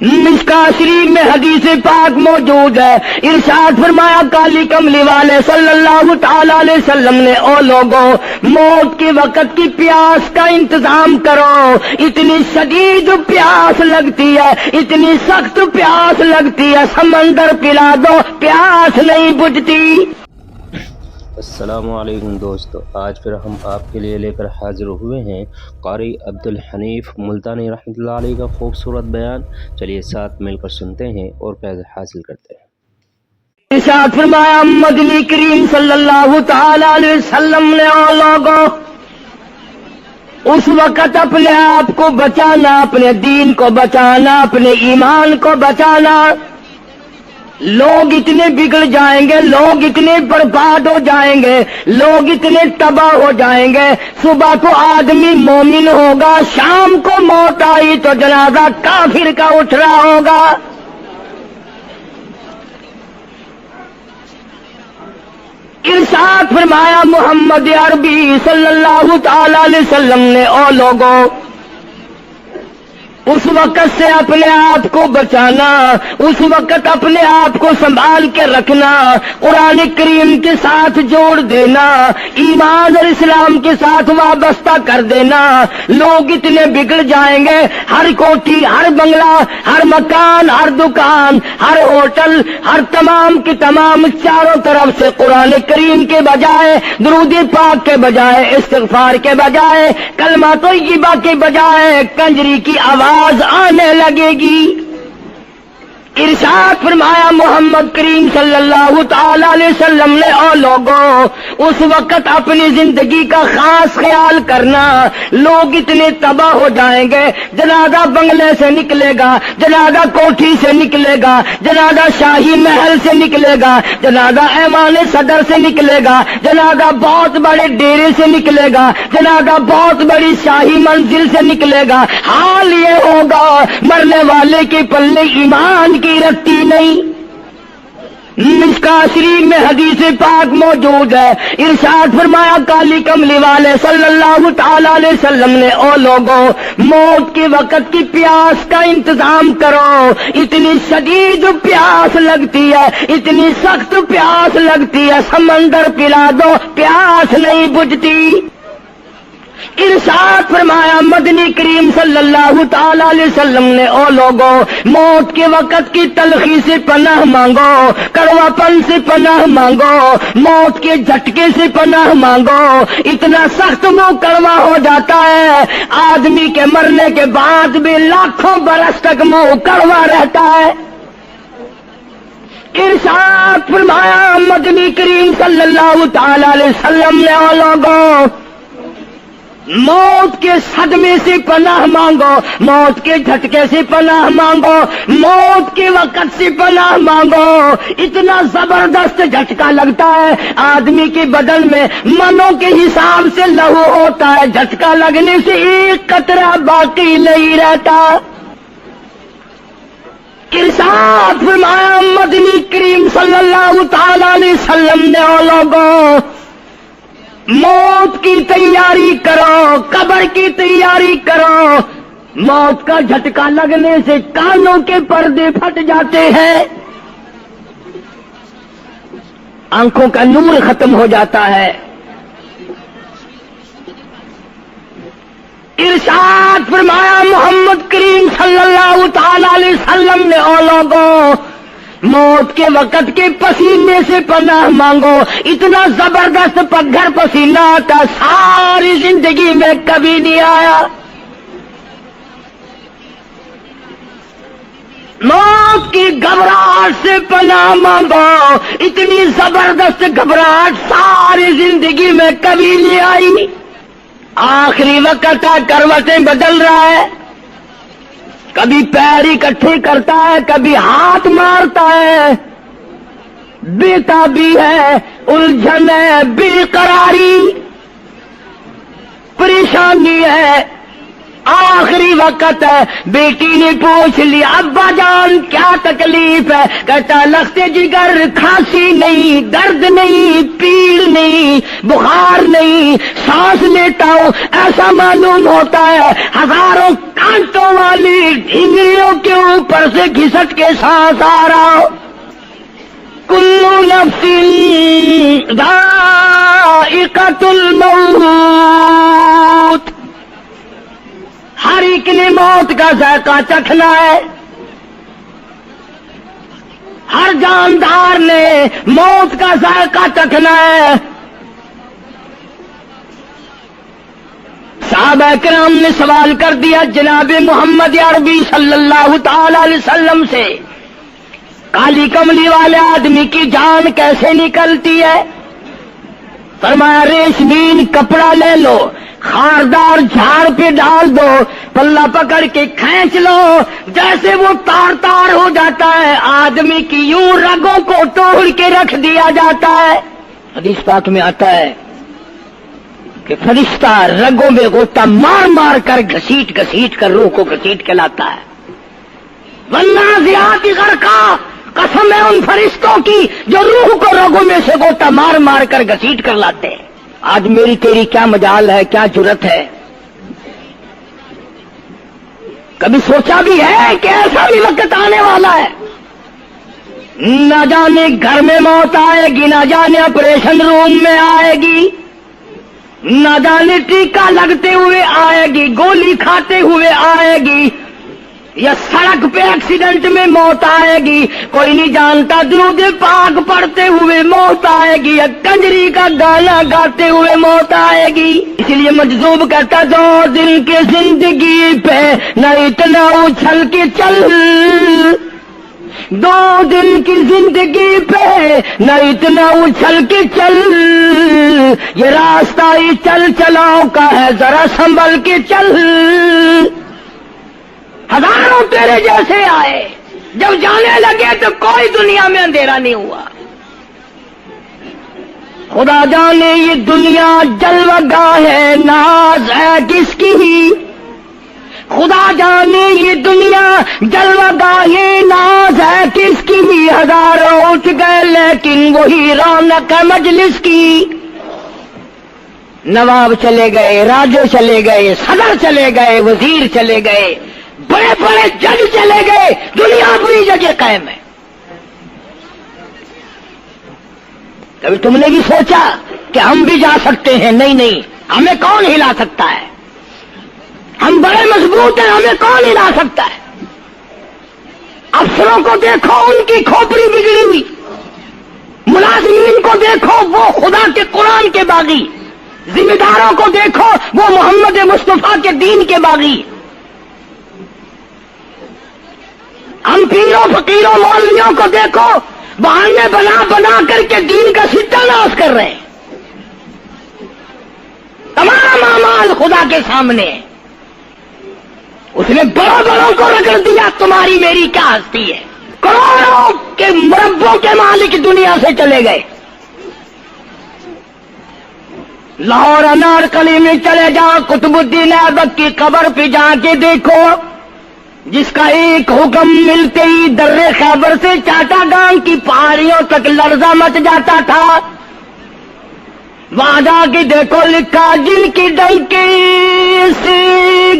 مشکا شریف میں حدیث پاک موجود ہے، ارشاد فرمایا کالی کملی والے صلی اللہ تعالی علیہ وسلم نے، او لوگوں موت کے وقت کی پیاس کا انتظام کرو، اتنی شدید پیاس لگتی ہے، اتنی سخت پیاس لگتی ہے، سمندر پلا دو پیاس نہیں بجھتی۔ السلام علیکم دوستو، آج پھر ہم آپ کے لیے لے کر حاضر ہوئے ہیں قاری عبدالحنیف ملتانی رحمۃ اللہ علیہ کا خوبصورت بیان۔ چلیے ساتھ مل کر سنتے ہیں اور فیض حاصل کرتے ہیں۔ ارشاد فرمایا مدنی کریم صلی اللہ تعالی علیہ وسلم نے، او لوگوں اس وقت اپنے آپ کو بچانا، اپنے دین کو بچانا، اپنے ایمان کو بچانا۔ لوگ اتنے بگڑ جائیں گے، لوگ اتنے برباد ہو جائیں گے، لوگ اتنے تباہ ہو جائیں گے، صبح کو آدمی مومن ہوگا، شام کو موت آئی تو جنازہ کافر کا اٹھ رہا ہوگا۔ ارشاد فرمایا محمد عربی صلی اللہ تعالی علیہ وسلم نے، او لوگوں اس وقت سے اپنے آپ کو بچانا، اس وقت اپنے آپ کو سنبھال کے رکھنا، قرآن کریم کے ساتھ جوڑ دینا، ایمان اور اسلام کے ساتھ وابستہ کر دینا۔ لوگ اتنے بگڑ جائیں گے، ہر کوٹھی، ہر بنگلہ، ہر مکان، ہر دکان، ہر ہوٹل، ہر تمام کے تمام چاروں طرف سے قرآن کریم کے بجائے، درود پاک کے بجائے، استغفار کے بجائے، کلمہ طیبہ کے بجائے کنجری کی آواز آنے لگے گی۔ ارشاد فرمایا محمد کریم صلی اللہ تعالی علیہ وسلم نے، او لوگوں اس وقت اپنی زندگی کا خاص خیال کرنا۔ لوگ اتنے تباہ ہو جائیں گے، جنازہ بنگلے سے نکلے گا، جنازہ کوٹھی سے نکلے گا، جنازہ شاہی محل سے نکلے گا، جنازہ ایوان صدر سے نکلے گا، جنازہ بہت بڑے ڈیرے سے نکلے گا، جنازہ بہت بڑی شاہی منزل سے نکلے گا۔ حال یہ ہوگا مرنے والے کے پلے ایمان کی رتی نہیں۔ مشکا شریف میں حدیث پاک موجود ہے، ارشاد فرمایا کالی کملی والے صلی اللہ تعالی علیہ وسلم نے، او لوگوں موت کے وقت کی پیاس کا انتظام کرو، اتنی شدید پیاس لگتی ہے، اتنی سخت پیاس لگتی ہے، سمندر پلا دو پیاس نہیں بجھتی۔ ارشاد فرمایا مدنی کریم صلی اللہ تعالی علیہ وسلم نے، او لوگوں موت کے وقت کی تلخی سے پناہ مانگو، کڑوا پن سے پناہ مانگو، موت کے جھٹکے سے پناہ مانگو۔ اتنا سخت منہ کڑوا ہو جاتا ہے، آدمی کے مرنے کے بعد بھی لاکھوں برس تک منہ کڑوا رہتا ہے۔ ارشاد فرمایا مدنی کریم صلی اللہ تعالی علیہ وسلم نے، او لوگوں موت کے صدمے سے پناہ مانگو، موت کے جھٹکے سے پناہ مانگو، موت کے وقت سے پناہ مانگو۔ اتنا زبردست جھٹکا لگتا ہے، آدمی کے بدن میں منوں کے حساب سے لہو ہوتا ہے، جھٹکا لگنے سے ایک قطرہ باقی نہیں رہتا۔ ارشاد فرمایا مدنی کریم صلی اللہ تعالی علیہ وسلم نے، او لوگوں موت کی تیاری کرو، قبر کی تیاری کرو۔ موت کا جھٹکا لگنے سے کانوں کے پردے پھٹ جاتے ہیں، آنکھوں کا نور ختم ہو جاتا ہے۔ ارشاد فرمایا محمد کریم صلی اللہ تعالی علیہ وسلم نے، او لوگوں موت کے وقت کے پسینے سے پناہ مانگو۔ اتنا زبردست پگھر پسینہ آتا ساری زندگی میں کبھی نہیں آیا۔ موت کی گھبراہٹ سے پناہ مانگو، اتنی زبردست گھبراہٹ ساری زندگی میں کبھی نہیں آئی۔ آخری وقت ہے، کروٹیں بدل رہا ہے، کبھی پیر اکٹھے کرتا ہے، کبھی ہاتھ مارتا ہے، بے تابی ہے، الجھن ہے، بے قراری، پریشانی ہے، آخری وقت ہے۔ بیٹی نے پوچھ لیا ابا جان کیا تکلیف ہے؟ کہتا لخت جگر، کھانسی نہیں، درد نہیں، پیڑ نہیں، بخار نہیں، سانس لیتا ہوں ایسا معلوم ہوتا ہے ہزاروں کانٹوں والی ڈھینگلیوں کے اوپر اوپر سے گھسٹ کے سانس آ رہا ہو. کلو نفس ذائقۃ الموت، ہر ایک نے موت کا ذائقہ چکھنا ہے. ہر جاندار نے موت کا ذائقہ چکھنا ہے. صحابہ کرام نے سوال کر دیا جناب محمد عربی صلی اللہ تعالی علیہ وسلم سے، کالی کملی والے آدمی کی جان کیسے نکلتی ہے؟ فرمایا ریشمین کپڑا لے لو، خاردار جھاڑ پہ ڈال دو، پلہ پکڑ کے کھینچ لو، جیسے وہ تار تار ہو جاتا ہے آدمی کی یوں رگوں کو توڑ کے رکھ دیا جاتا ہے. حدیث پاک میں آتا ہے کہ فرشتہ رگوں میں غوطہ مار مار کر گھسیٹ گھسیٹ کر روح کو گھسیٹ کے لاتا ہے. والنازعات غرقا، قسم ہے ان فرشتوں کی جو روح کو رگوں میں سے غوطہ مار مار کر گھسیٹ کر لاتے ہیں. آج میری تیری کیا مجال ہے، کیا جرت ہے؟ کبھی سوچا بھی ہے کہ ایسا بھی وقت آنے والا ہے، نہ جانے گھر میں موت آئے گی، نہ جانے آپریشن روم میں آئے گی، نہ جانے ٹیکا لگتے ہوئے آئے گی، گولی کھاتے ہوئے آئے گی، یا سڑک پہ ایکسیڈنٹ میں موت آئے گی، کوئی نہیں جانتا. درود پاک پڑھتے ہوئے موت آئے گی، یا کنجری کا گانا گاتے ہوئے موت آئے گی. اسی لیے مجذوب کہتا 2 دن کی زندگی پہ نہ اتنا اچھل کے چل، 2 دن کی زندگی پہ نہ اتنا اچھل کے چل، یہ راستہ ہی چل چلاؤ کا ہے، ذرا سنبھل کے چل. ہزاروں تیرے جیسے آئے، جب جانے لگے تو کوئی دنیا میں اندھیرا نہیں ہوا. خدا جانے یہ دنیا جلوہ گاہ ہے، ناز ہے کس کی؟ خدا جانے یہ دنیا جلوہ گاہ ہے، ناز ہے کس کی؟ ہزاروں اٹھ گئے لیکن وہی رونق ہے مجلس کی. نواب چلے گئے، راجے چلے گئے، صدر چلے گئے، وزیر چلے گئے، بڑے بڑے جج چلے گئے، دنیا اپنی جگہ قائم ہے. کبھی تم نے بھی سوچا کہ ہم بھی جا سکتے ہیں؟ نہیں نہیں، ہمیں کون ہلا سکتا ہے؟ ہم بڑے مضبوط ہیں، ہمیں کون ہلا سکتا ہے؟ افسروں کو دیکھو، ان کی کھوپڑی بگڑی ہوئی. ملازمین کو دیکھو، وہ خدا کے قرآن کے باغی. ذمہ داروں کو دیکھو، وہ محمد مصطفیٰ کے دین کے باغی. ہم پیروں فقیروں مولویوں کو دیکھو، بہانے بنا بنا کر کے دین کا ستیہ ناش کر رہے ہیں. تمام اعمال خدا کے سامنے. اس نے بڑوں بڑوں کو رگڑ دیا، تمہاری میری کیا ہستی ہے؟ کروڑوں کے مربوں کے مالک دنیا سے چلے گئے. لاہور انارکلی میں چلے جاؤ، قطب الدین ایبک کی قبر پہ جا کے دیکھو، جس کا ایک حکم ملتے ہی در خیبر سے چاٹا گام کی پہاڑیوں تک لرزہ مچ جاتا تھا. وہاں جا کے دیکھو لکھا، جن کی ڈنکی سے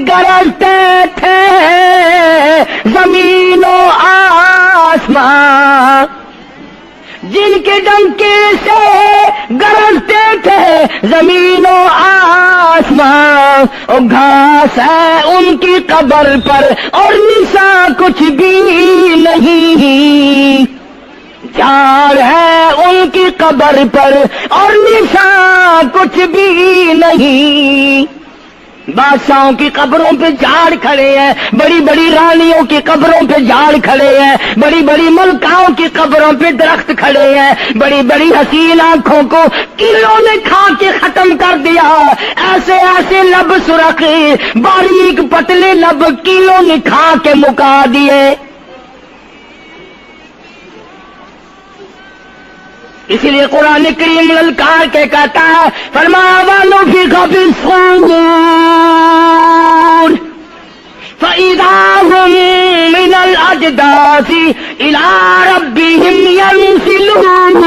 گرجتے تھے زمین و آسمان، جن کے ڈنکی سے گرجتے تھے زمین و آسمان، اور گھاس ہے ان کی قبر پر اور نساء کچھ بھی نہیں. جھاڑ ہے ان کی قبر پر اور نساء کچھ بھی نہیں. بادشاہوں کی قبروں پہ جھاڑ کھڑے ہیں، بڑی بڑی رانیوں کی قبروں پہ جھاڑ کھڑے ہیں، بڑی بڑی ملکاؤں کی قبروں پہ درخت کھڑے ہیں. بڑی بڑی حسین آنکھوں کو کیڑوں نے کھا کے ختم کر دیا. ایسے ایسے لب سرخ، باریک پتلے لب کیڑوں نے کھا کے مکا دیے. اسی لیے قرآن کریم للکار کے کہتا ہے، فرمایا وَنُفِخَ فِي الصُّورِ فَإِذَا هُم مِّنَ الْأَجْدَاثِ إِلَىٰ رَبِّهِمْ يَنسِلُونَ.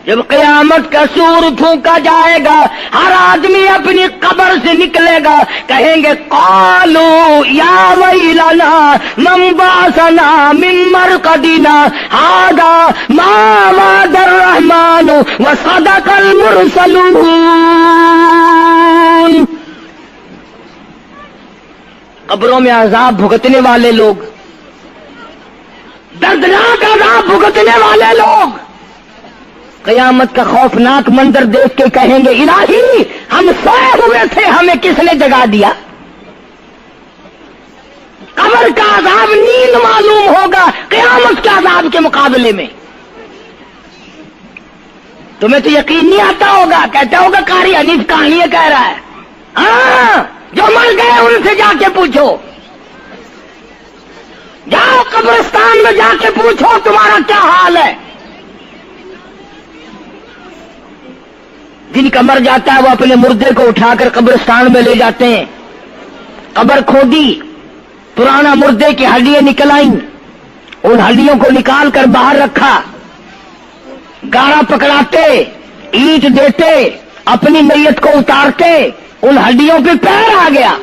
جب قیامت کا سور پھونکا جائے گا ہر آدمی اپنی قبر سے نکلے گا، کہیں گے قالو یا ویلنا من بعثنا من مرقدنا ھذا ما وعد الرحمن وصدق المرسلون۔ قبروں میں عذاب بھگتنے والے لوگ، دردناک عذاب بھگتنے والے لوگ قیامت کا خوفناک منظر دیکھ کے کہیں گے الہی ہم سوئے ہوئے تھے، ہمیں کس نے جگا دیا؟ قبر کا عذاب نیند معلوم ہوگا قیامت کے عذاب کے مقابلے میں۔ تمہیں تو یقین نہیں آتا ہوگا، کہتا ہوگا قاری حنیف کہانی کہہ رہا ہے۔ ہاں جو مر گئے ان سے جا کے پوچھو، جاؤ قبرستان میں جا کے پوچھو تمہارا کیا حال ہے۔ جن کا مر جاتا ہے وہ اپنے مردے کو اٹھا کر قبرستان میں لے جاتے ہیں، قبر کھودی، پرانا مردے کی ہڈیاں نکل آئیں، ان ہڈیوں کو نکال کر باہر رکھا، گاڑا پکڑاتے، اینٹ دیتے، اپنی میت کو اتارتے، ان ہڈیوں پہ پیر آ گیا،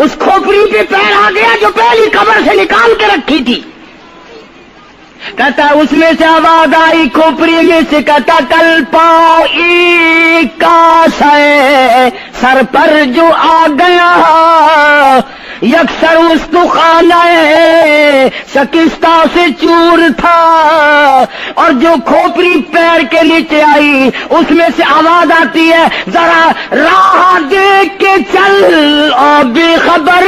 اس کھوپڑی پہ پیر آ گیا جو پہلی قبر سے نکال کے رکھی تھی۔ کہتا اس میں سے آواز آئی کھوپڑی میں سے، کہتا کل پاؤ کا سر پر جو آ گیا یکسر استخانہ شکستہ سے چور تھا، اور جو کھوپڑی پیر کے نیچے آئی اس میں سے آواز آتی ہے ذرا راہ دیکھ کے چل اور بے خبر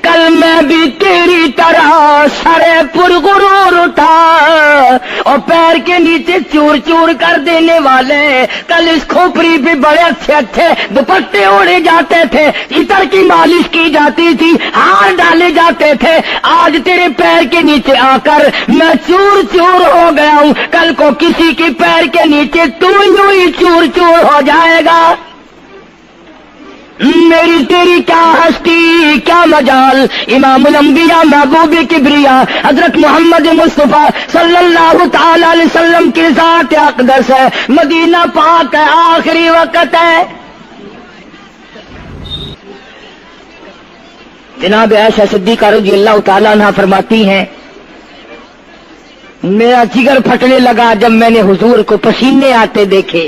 کل میں بھی تیری طرح سرے پرغرور تھا۔ اور پیر کے نیچے چور چور کر دینے والے کل اس کھوپڑی پہ بڑے اچھے اچھے دوپٹے اوڑے جاتے تھے، عطر کی مالش کی جاتی تھی، ہار ڈالے جاتے تھے، آج تیرے پیر کے نیچے آ کر میں چور چور ہو گیا ہوں، کل کو کسی کے پیر کے نیچے تو یوں ہی چور چور ہو جائے گا۔ میری تیری کیا ہستی کیا مجال، امام الانبیاء محبوب کبریا حضرت محمد مصطفیٰ صلی اللہ تعالی علیہ وسلم کی ذات اقدس ہے، مدینہ پاک ہے، آخری وقت ہے۔ جناب عائشہ صدیقہ رضی اللہ تعالیٰ عنہ فرماتی ہیں میرا جگر پھٹنے لگا جب میں نے حضور کو پسینے آتے دیکھے،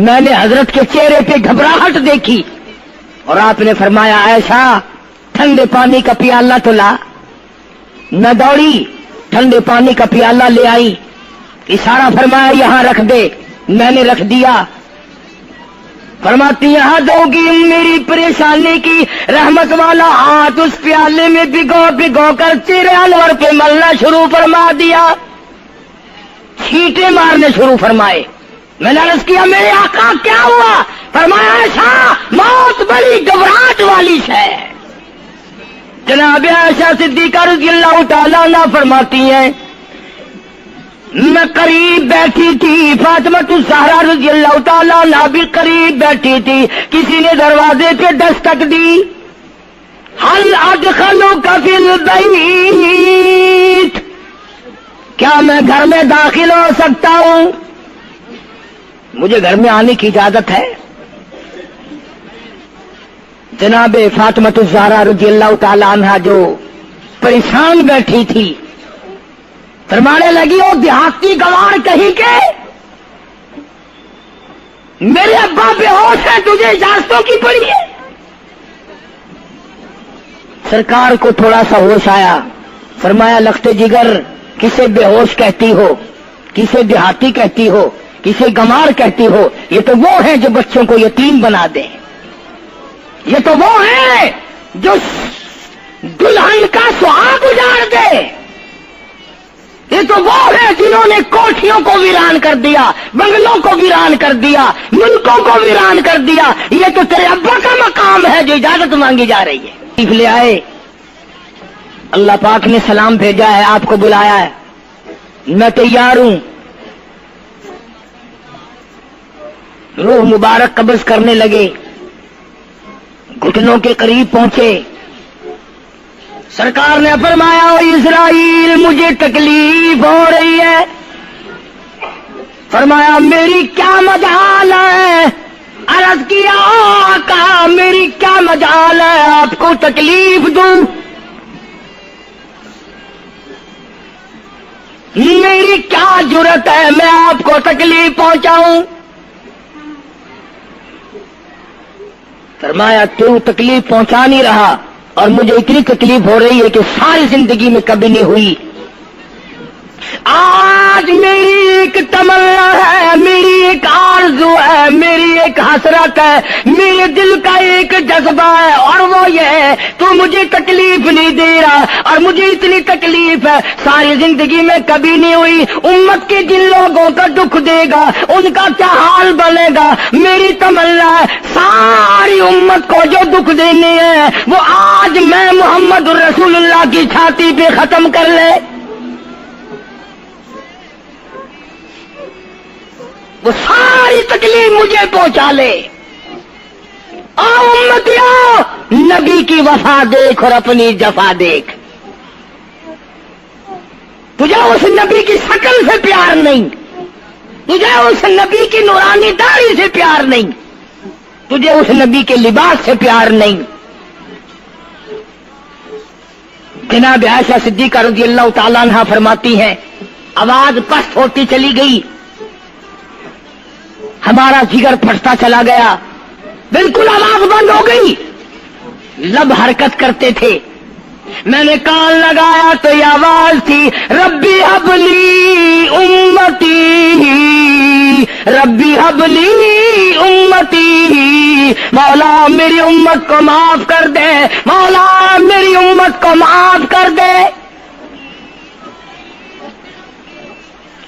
میں نے حضرت کے چہرے پہ گھبراہٹ دیکھی، اور آپ نے فرمایا عائشہ ٹھنڈے پانی کا پیالہ تو لا۔ میں دوڑی، ٹھنڈے پانی کا پیالہ لے آئی، اشارہ فرمایا یہاں رکھ دے، میں نے رکھ دیا۔ فرماتی یہاں دو گی میری پریشانی کی رحمت والا ہاتھ اس پیالے میں بھگو بھگو کر چہرے انور پہ ملنا شروع فرما دیا، چھینٹے مارنے شروع فرمائے۔ میں نے عرض کیا میرے آقا کیا ہوا؟ فرمایا عائشہ موت بڑی گھبراہٹ والی ہے۔ جناب عائشہ صدیقہ رضی اللہ تعالیٰ عنہ فرماتی ہیں میں قریب بیٹھی تھی، فاطمہ الزہرا رضی اللہ تعالیٰ عنہ بھی قریب بیٹھی تھی، کسی نے دروازے پہ دستک دی، حل ادخلوک فی البیت، کیا میں گھر میں داخل ہو سکتا ہوں؟ مجھے گھر میں آنے کی اجازت ہے؟ جناب فاطمہ الزہرا رضی اللہ تعالی عنہا جو پریشان بیٹھی تھی فرمانے لگی وہ دیہاتی گوار کہیں کے میرے ابا بے ہوش ہے، تجھے اجازتوں کی پڑی ہے؟ سرکار کو تھوڑا سا ہوش آیا، فرمایا لختے جگر کسے بے ہوش کہتی ہو، کسے دیہاتی کہتی ہو، کسے گمار کہتی ہو؟ یہ تو وہ ہیں جو بچوں کو یتیم بنا دیں، یہ تو وہ ہیں جو دلہن کا سہاگ اجاڑ دے، یہ تو وہ ہیں جنہوں نے کوٹھیوں کو ویران کر دیا، بنگلوں کو ویران کر دیا، ملکوں کو ویران کر دیا۔ یہ تو تیرے ابا کا مقام ہے جو اجازت مانگی جا رہی ہے۔ لے آئے، اللہ پاک نے سلام بھیجا ہے، آپ کو بلایا ہے، میں تیار ہوں۔ روح مبارک قبض کرنے لگے، گھٹنوں کے قریب پہنچے، سرکار نے فرمایا او اسرائیل مجھے تکلیف ہو رہی ہے. فرمایا میری کیا مجال ہے؟ عرض کیا آقا میری کیا مجال ہے آپ کو تکلیف دوں؟ میری کیا جرت ہے میں آپ کو تکلیف پہنچاؤں؟ فرمایا تو تکلیف پہنچا نہیں رہا اور مجھے اتنی تکلیف ہو رہی ہے کہ ساری زندگی میں کبھی نہیں ہوئی. آج میری ایک تمنا ہے، میری ایک آرزو ہے، میری ایک حسرت ہے، میرے دل کا ایک جذبہ ہے اور وہ یہ ہے تو مجھے تکلیف نہیں دے رہا اور مجھے اتنی تکلیف ہے ساری زندگی میں کبھی نہیں ہوئی. امت کے جن لوگوں کا دکھ دے گا ان کا کیا حال بنے گا؟ میری تمنا ہے ساری امت کو جو دکھ دینے ہیں وہ آج میں محمد رسول اللہ کی چھاتی پہ ختم کر لے. وہ ساری تکلیف مجھے پہنچا لے. آؤ امتیوں نبی کی وفا دیکھ اور اپنی جفا دیکھ. تجھے اس نبی کی شکل سے پیار نہیں، تجھے اس نبی کی نورانی داڑھی سے پیار نہیں، تجھے اس نبی کے لباس سے پیار نہیں. جناب عائشہ صدیقہ رضی اللہ تعالیٰ عنہا فرماتی ہیں آواز پست ہوتی چلی گئی، ہمارا جگر پھٹتا چلا گیا، بالکل آواز بند ہو گئی، لب حرکت کرتے تھے. میں نے کان لگایا تو یہ آواز تھی ربی حبلی امتی، ربی حبلی امتی، مولا میری امت کو معاف کر دے، مولا میری امت کو معاف کر دے.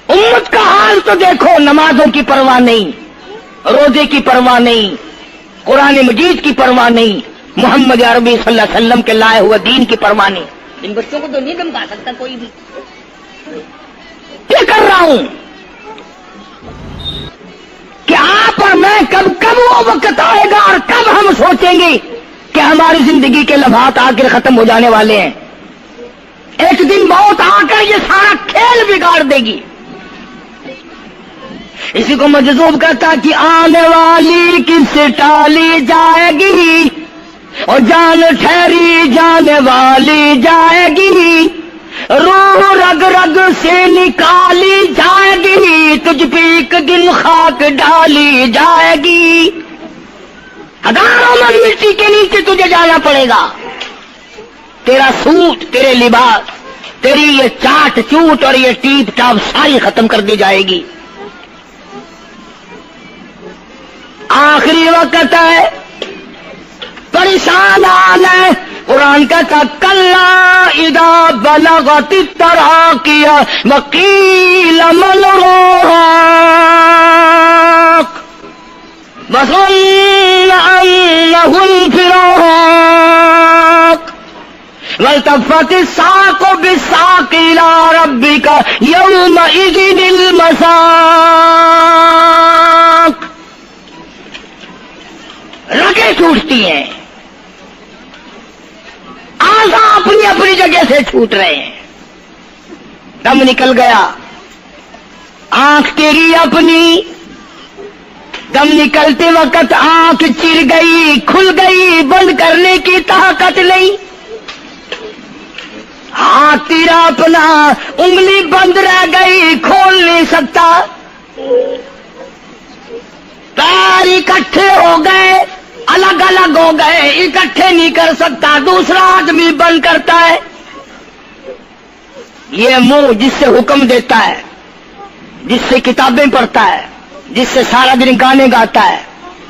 امت کا حال تو دیکھو، نمازوں کی پرواہ نہیں، روزے کی پرواہ نہیں، قرآن مجید کی پرواہ نہیں، محمد عربی صلی اللہ علیہ وسلم کے لائے ہوئے دین کی پرواہ نہیں. ان بچوں کو تو نہیں دمکا سکتا کوئی بھی. کیا کر رہا ہوں کہ آپ اور میں کب وہ وقت آئے گا اور کب ہم سوچیں گے کہ ہماری زندگی کے لمحات آخر ختم ہو جانے والے ہیں. ایک دن موت آ کر یہ سارا کھیل بگاڑ دے گی. اسی کو مجذوب کرتا کہ آنے والی کس سے ٹالی جائے گی اور جان ٹھہری جانے والی جائے گی، روح رگ رگ سے نکالی جائے گی، تجھ پہ ایک دن خاک ڈالی جائے گی. ہزاروں من مٹی کے نیچے تجھے جانا پڑے گا. تیرا سوٹ، تیرے لباس، تیری یہ چاٹ چوٹ اور یہ ٹیپ ٹاپ ساری ختم کر دی جائے گی. آخری وقت ہے، پریشان ہے. قرآن کہتا کلا اذا بلغت التراقی وقیل من راق وظن انه الفراق والتفت الساق بالساق الى ربك يومئذ المساق. رگیں چھوٹتی ہیں، آزا اپنی اپنی جگہ سے چھوٹ رہے ہیں، دم نکل گیا. آنکھ تیری اپنی، دم نکلتے وقت آنکھ چر گئی، کھل گئی، بند کرنے کی طاقت نہیں. ہاتھ تیرا اپنا، انگلی بند رہ گئی، کھول نہیں سکتا. پیر اکٹھے ہو گئے، الگ الگ ہو گئے، اکٹھے نہیں کر سکتا، دوسرا آدمی بند کرتا ہے. یہ منہ جس سے حکم دیتا ہے، جس سے کتابیں پڑھتا ہے، جس سے سارا دن گانے گاتا ہے،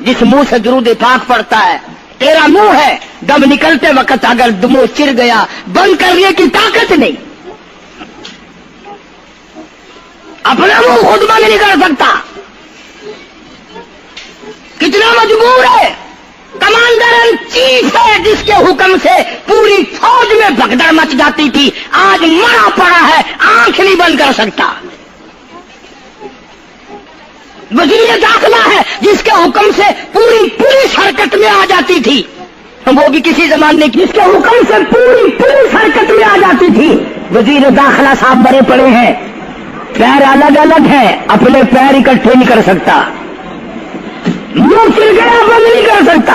جس منہ سے درود پاک پڑھتا ہے، تیرا منہ ہے. دم نکلتے وقت اگر منہ چر گیا، بند کرنے کی طاقت نہیں. اپنا منہ خود بند نہیں کر سکتا. کتنا مجبور ہے. کمانڈر ان چیف ہے جس کے حکم سے پوری فوج میں بھگدڑ مچ جاتی تھی، آج مرا پڑا ہے، آنکھ نہیں بند کر سکتا. وزیر داخلہ ہے جس کے حکم سے پوری پولیس حرکت میں آ جاتی تھی، وہ بھی کسی زمانے کی، اس کے حکم سے پوری پولیس حرکت میں آ جاتی تھی۔ وزیر داخلہ صاحب بڑے پڑے ہیں، پیر الگ الگ ہیں، اپنے پیر اکٹھے نہیں کر سکتا، منہ چل گیا بند نہیں کر سکتا،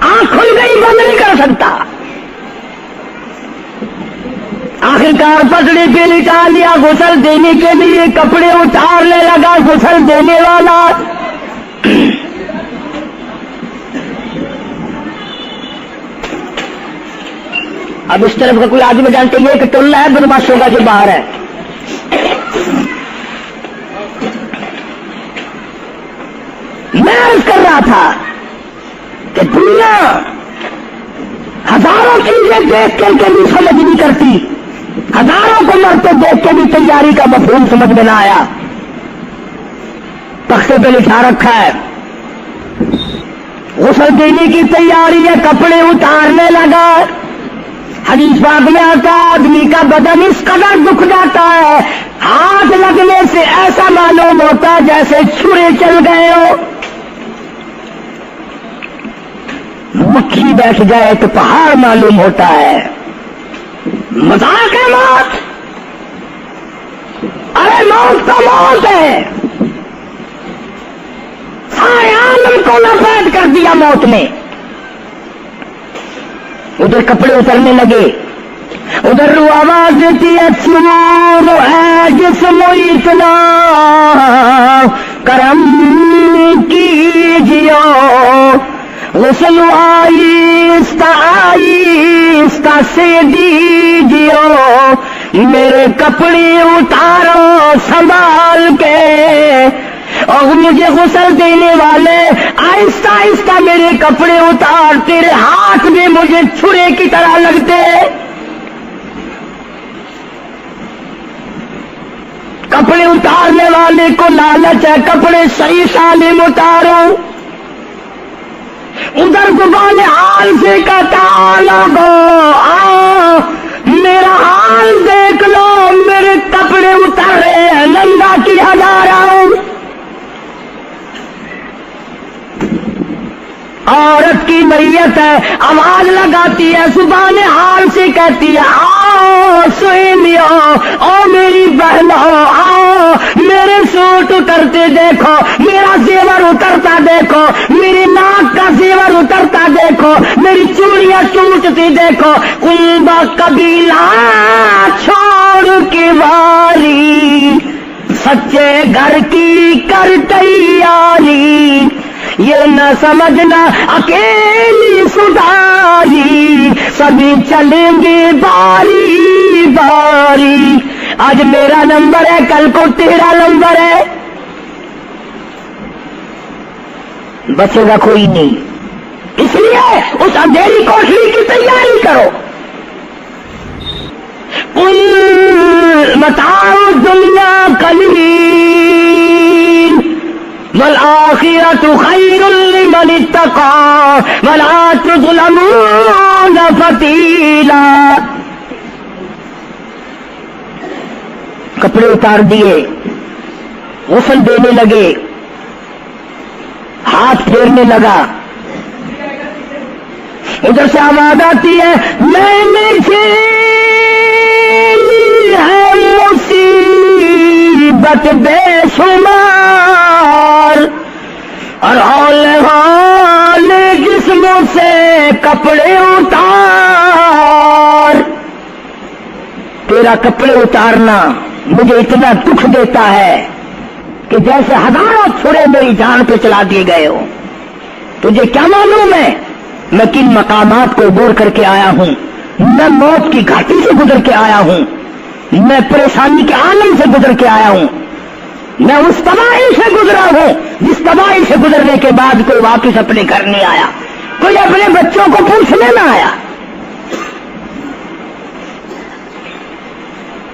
آنکھ کھل گئی بند نہیں کر سکتا، آخرکار پتڑی پہ لٹا لیا، غسل دینے کے لیے کپڑے اتارنے لگا غسل دینے والا۔ اب اس طرف کا کوئی آدمی جانتے ہیں کہ ٹولہ ہے بدماشوں کا جو باہر ہے، میں عرض کر رہا تھا کہ دنیا ہزاروں چیزیں دیکھ کر بھی سمجھ نہیں کرتی، ہزاروں کو مرتے دیکھ کے بھی تیاری کا مفہوم سمجھ میں نہ آیا۔ تختے پہ لکھا رکھا ہے غسل دینے کی تیاری ہے، کپڑے اتارنے لگا۔ حدیث پاک میں آتا ہے آدمی کا بدن اس قدر دکھ جاتا ہے، ہاتھ لگنے سے ایسا معلوم ہوتا ہے جیسے چھرے چل گئے ہو، مکھی بیٹھ جائے تو پہاڑ معلوم ہوتا ہے۔ مذاق ہے موت، ارے موت تو موت ہے، سارے عالم کو لپیٹ کر دیا موت نے۔ ادھر کپڑے اترنے لگے، ادھر رو آواز دیتی ہے سرور ہے جسم اتنا کرم کیجیو، غسل آہستہ آہستہ سے دیجیو، میرے کپڑے اتارو سنبھال کے، اور مجھے غسل دینے والے آہستہ آہستہ میرے کپڑے اتار، تیرے ہاتھ میں مجھے چھرے کی طرح لگتے، کپڑے اتارنے والے کو لالچ ہے کپڑے صحیح سالم اتارو، ادھر زبان حال سے کہتا لوگو میرا حال دیکھ لو، میرے کپڑے اتر رہے ہیں، ننگا کیا جا رہا ہوں۔ عورت کی میت ہے، آواز لگاتی ہے، زبان حال سے کہتی ہے آؤ سہیلیو، او میری بہنوں آؤ، میرے سوٹ اترتے دیکھو، میرا زیور اترتا دیکھو، میری ناک کا زیور اترتا دیکھو، میری چوڑیاں ٹوٹتی دیکھو، کنبا قبیلہ چھوڑ کے واری، سچے گھر کی کر تیاری، یہ نہ سمجھنا اکیلی سداری، سبھی چلیں گے باری باری، آج میرا نمبر ہے کل کو تیرا نمبر ہے، بچے گا کوئی نہیں، اس لیے اس اندھیری کوٹلی کی تیاری کرو۔ متاع الدنیا قلیل والآخرۃ خیر لمن اتقى ولا تظلمون فتیلا۔ کپڑے اتار دیے، غسل دینے لگے، ہاتھ پھیرنے لگا، ادھر سے آواز آتی ہے میں نے ہے مصیبت بے شمار، اور حال جسموں سے کپڑے اتار، تیرا کپڑے اتارنا مجھے اتنا دکھ دیتا ہے کہ جیسے ہزاروں چھرے میری جان پہ چلا دیے گئے ہو۔ تجھے کیا معلوم ہے میں کن مقامات کو عبور کر کے آیا ہوں، میں موت کی گھاٹی سے گزر کے آیا ہوں، میں پریشانی کے عالم سے گزر کے آیا ہوں، میں اس تباہی سے گزرا ہوں جس تباہی سے گزرنے کے بعد کوئی واپس اپنے گھر نہیں آیا، کوئی اپنے بچوں کو پوچھنے نہ آیا۔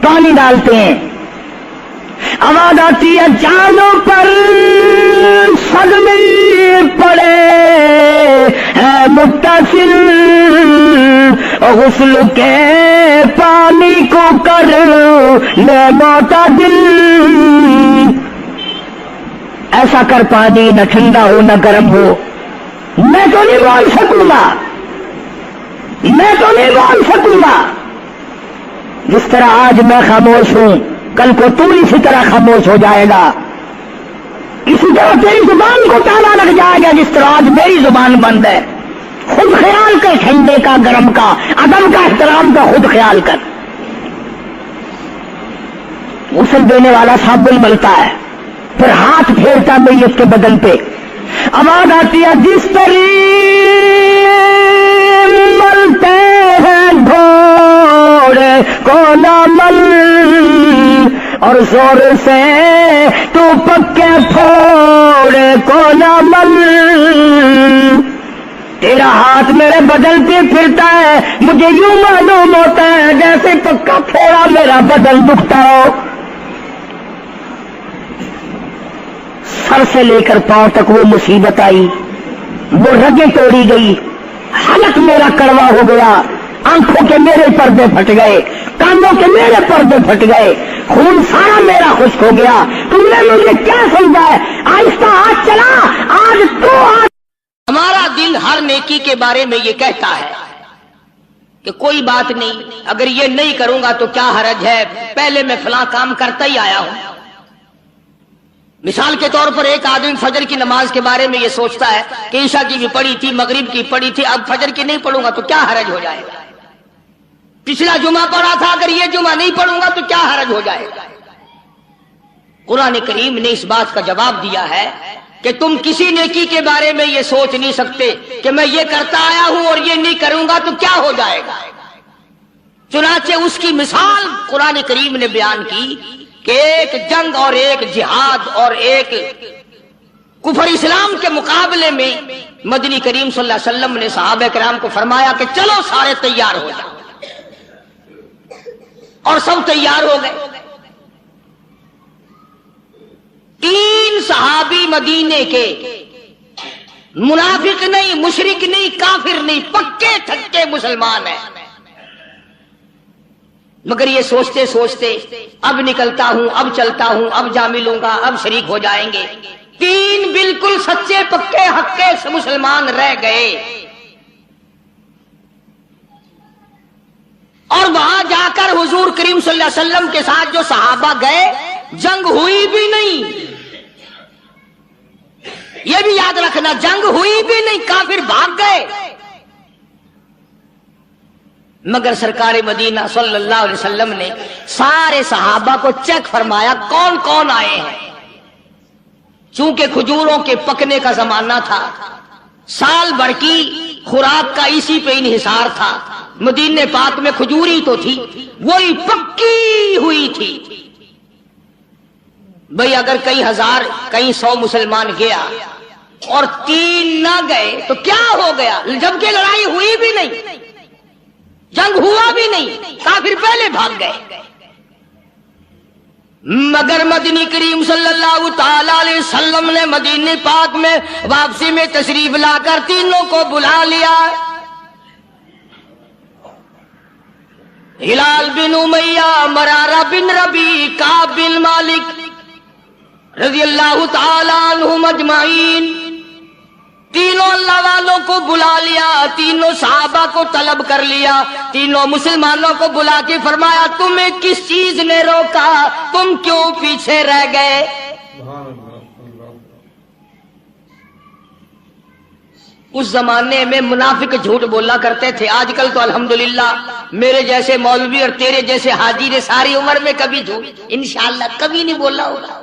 پانی ڈالتے ہیں، آواز آتی ہے جانوں پر صدمے پڑے ہے متصل، غسل کے پانی کو کر لے معتدل، ایسا کر پانی نہ ٹھنڈا ہو نہ گرم ہو، میں تو نہیں بول سکوں گا، میں تو نہیں بول سکوں گا. جس طرح آج میں خاموش ہوں کل کو تو اسی طرح خاموش ہو جائے گا. اسی طرح تیری زبان کو تالا لگ جائے گا جس طرح آج میری زبان بند ہے. خود خیال کر، ٹھنڈے کا، گرم کا، ادب کا، احترام کا خود خیال کر. غسل دینے والا صابن ملتا ہے، پھر ہاتھ پھیرتا میت کے بدن پہ، آواز آتی ہے جس طریق ملتے ہیں گھوڑے کو نہ مل، اور زور سے تو پکے پھوڑے کو نہ مل. تیرا ہاتھ میرے بدن پہ پھرتا ہے، مجھے یوں معلوم ہوتا ہے جیسے پکا پھوڑا میرا بدن دکھتا ہو. سر سے لے کر پاؤں تک وہ مصیبت آئی، وہ رگیں توڑی گئی، حلق میرا کڑوا ہو گیا، آنکھوں کے میرے پردے پھٹ گئے، کانوں کے میرے پردے پھٹ گئے، خون سارا میرا خشک ہو گیا. تم نے مجھے کیا سمجھا ہے؟ آہستہ ہاتھ چلا، آج تو آج. ہمارا دل ہر نیکی کے بارے میں یہ کہتا ہے کہ کوئی بات نہیں، اگر یہ نہیں کروں گا تو کیا حرج ہے، پہلے میں فلاں کام کرتا ہی آیا ہوں. مثال کے طور پر ایک آدمی فجر کی نماز کے بارے میں یہ سوچتا ہے کہ عشاء کی بھی پڑھی تھی، مغرب کی پڑھی تھی، اب فجر کی نہیں پڑھوں گا تو کیا حرج ہو جائے گا. پچھلا جمعہ پڑھا تھا، اگر یہ جمعہ نہیں پڑھوں گا تو کیا حرج ہو جائے گا. قرآن کریم نے اس بات کا جواب دیا ہے کہ تم کسی نیکی کے بارے میں یہ سوچ نہیں سکتے کہ میں یہ کرتا آیا ہوں اور یہ نہیں کروں گا تو کیا ہو جائے گا. چنانچہ اس کی مثال قرآن کریم نے بیان کی کہ ایک جنگ اور ایک جہاد اور ایک کفر اسلام کے مقابلے میں مدنی کریم صلی اللہ علیہ وسلم نے صحابہ کرام کو فرمایا کہ چلو سارے تیار ہو جاؤ، اور سب تیار ہو گئے. 3 صحابی مدینے کے، منافق نہیں، مشرک نہیں، کافر نہیں، پکے ٹھکے مسلمان ہیں، مگر یہ سوچتے سوچتے اب نکلتا ہوں، اب چلتا ہوں، اب جا ملوں گا، اب شریک ہو جائیں گے. 3 بالکل سچے پکے حقے سے مسلمان رہ گئے، اور وہاں جا کر حضور کریم صلی اللہ علیہ وسلم کے ساتھ جو صحابہ گئے، جنگ ہوئی بھی نہیں. یہ بھی یاد رکھنا، جنگ ہوئی بھی نہیں، کافر بھاگ گئے. مگر سرکار مدینہ صلی اللہ علیہ وسلم نے سارے صحابہ کو چیک فرمایا کون کون آئے ہیں. چونکہ کھجوروں کے پکنے کا زمانہ تھا، سال بھر کی خوراک کا اسی پہ انحصار تھا. مدینے پاک میں کھجوری تو تھی، وہی پکی ہوئی تھی. بھئی اگر کئی ہزار کئی 100 مسلمان گیا اور 3 نہ گئے تو کیا ہو گیا؟ جبکہ لڑائی ہوئی بھی نہیں، جنگ ہوا بھی نہیں، کافر پہلے بھاگ گئے. مگر مدنی کریم صلی اللہ تعالی علیہ وسلم نے مدینے پاک میں واپسی میں تشریف لا کر تینوں کو بلا لیا. ہلال بن امیہ، مرارہ بن ربیع، کعب بن مالک رضی اللہ تعالی عنہم اجمعین، تینوں اللہ والوں کو بلا لیا، تینوں صحابہ کو طلب کر لیا، تینوں مسلمانوں کو بلا کے فرمایا تمہیں کس چیز نے روکا، تم کیوں پیچھے رہ گئے؟ اس زمانے میں منافق جھوٹ بولا کرتے تھے. آج کل تو الحمدللہ میرے جیسے مولوی اور تیرے جیسے حاجی نے ساری عمر میں کبھی جھوٹ انشاءاللہ کبھی نہیں بولا ہوگا.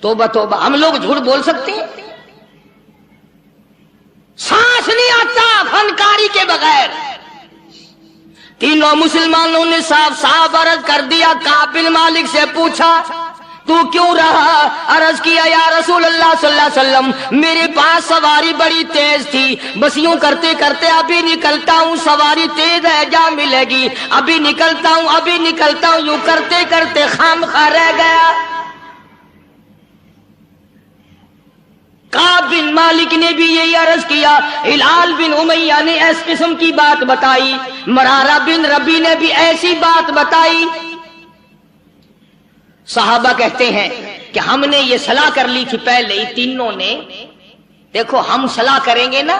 توبہ توبہ، ہم لوگ جھوٹ بول سکتے ہیں؟ سانس نہیں آتا فنکاری کے بغیر. تینوں مسلمانوں نے صاف صاف عرض کر دیا. کعب بن مالک سے پوچھا تو کیوں رہا؟ عرض کیا یا رسول اللہ صلی اللہ علیہ وسلم میرے پاس سواری بڑی تیز تھی، بس یوں کرتے کرتے ابھی نکلتا ہوں، سواری تیز ہے جا ملے گی، ابھی نکلتا ہوں ابھی نکلتا ہوں، یوں کرتے کرتے خامخواہ رہ گیا. کعب بن مالک نے بھی یہی عرض کیا. ہلال بن امیہ نے اس قسم کی بات بتائی، مرارہ بن ربیع نے بھی ایسی بات بتائی. صحابہ کہتے ہیں کہ ہم نے یہ صلاح کر لی تھی پہلے ہی تینوں نے، دیکھو ہم صلاح کریں گے نا